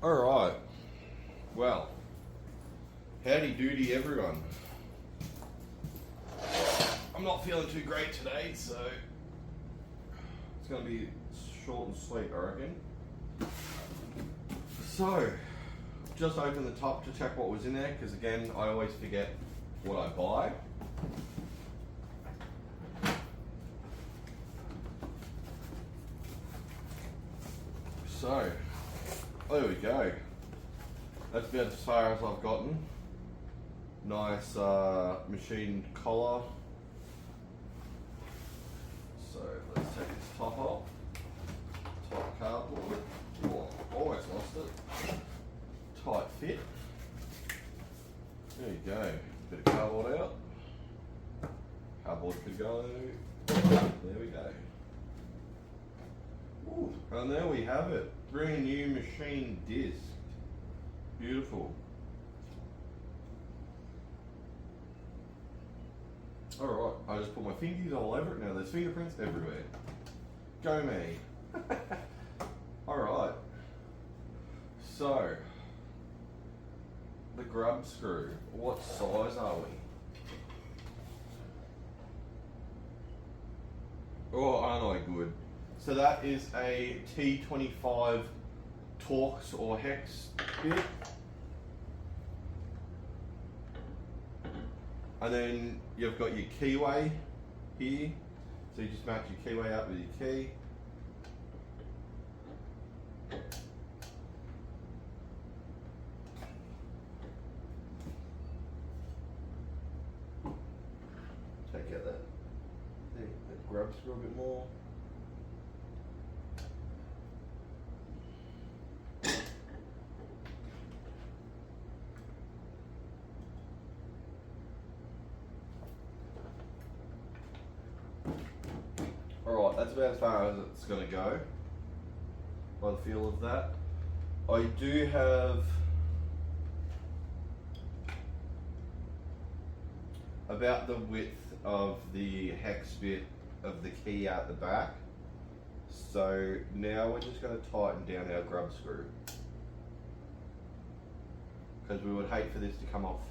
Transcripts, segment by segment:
Alright, well, howdy doody everyone. I'm not feeling too great today, so it's going to be short and sweet, I reckon. So, just opened the top to check what was in there, because again, I always forget what I buy. So, there we go. That's about as far as I've gotten. Nice machined collar. So let's take its top off. Tight cardboard. Oh, almost lost it. Tight fit. There you go. Bit of cardboard out. Cardboard could go. There we go. Ooh, and there we have it. Brand new machine disc. Beautiful. Alright, I just put my fingies all over it now. There's fingerprints everywhere. Go me. Alright. So, the grub screw. What size are we? Oh, aren't I good? So that is a T25 Torx or Hex bit. And then you've got your keyway here. So you just match your keyway up with your key. Take out that grub screw a bit more. Alright, that's about as far as it's going to go, by the feel of that. I do have about the width of the hex bit of the key out the back. So now we're just going to tighten down our grub screw, because we would hate for this to come off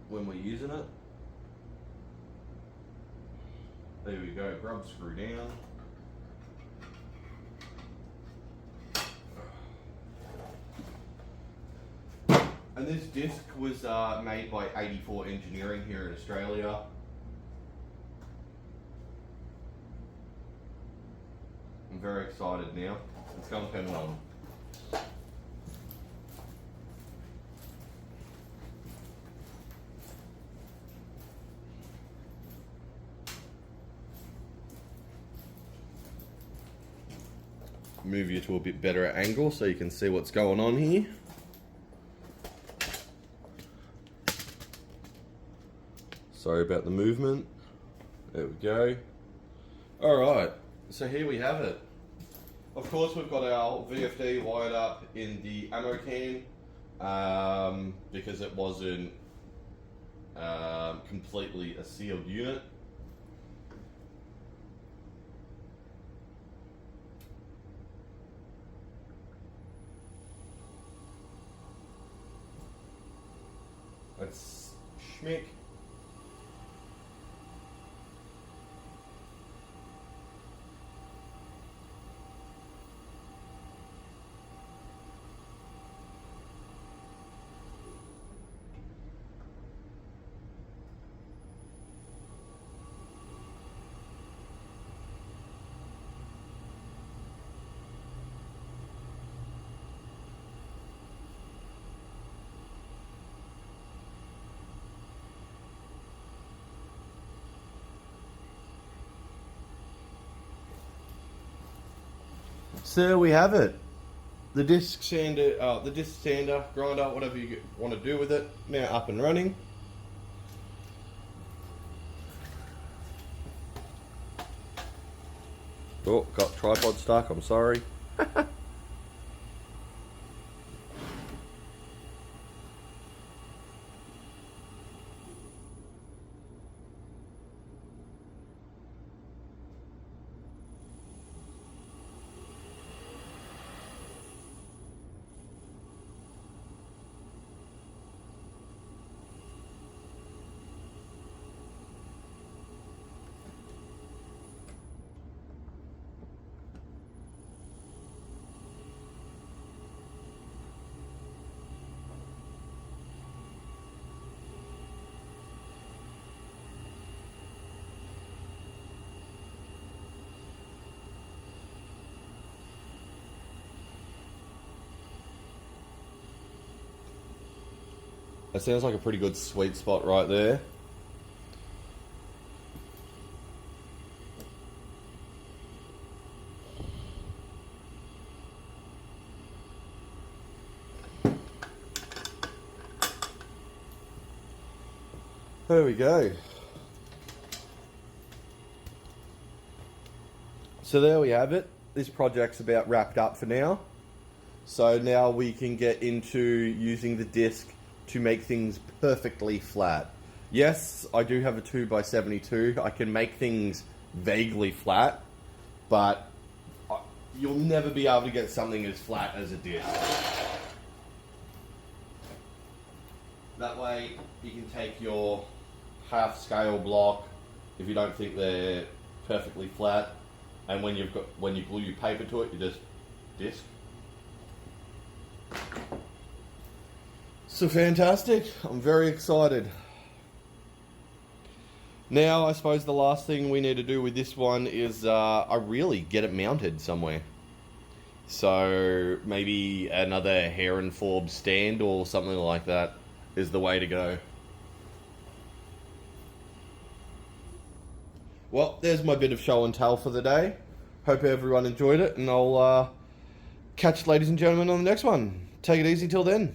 when we're using it. There we go, grub screw down. And this disc was made by 84 Engineering here in Australia. I'm very excited now. It's going to turn on. Move you to a bit better angle so you can see what's going on here. Sorry about the movement. There we go. Alright, so here we have it. Of course we've got our VFD wired up in the ammo can because it wasn't completely a sealed unit. Let's schmick. So we have it. The disc sander, grinder, whatever you want to do with it, now up and running. Oh, got tripod stuck, I'm sorry. That sounds like a pretty good sweet spot right there. There we go. So there we have it. This project's about wrapped up for now. So now we can get into using the disc to make things perfectly flat. Yes, I do have a 2x72. I can make things vaguely flat, but you'll never be able to get something as flat as a disc. That way you can take your half scale block, if you don't think they're perfectly flat, and when you glue your paper to it, you just disc. So fantastic, I'm very excited. Now I suppose the last thing we need to do with this one is I really get it mounted somewhere. So maybe another Heron Forbes stand or something like that is the way to go. Well, there's my bit of show and tell for the day. Hope everyone enjoyed it, and I'll catch you, ladies and gentlemen, on the next one. Take it easy till then.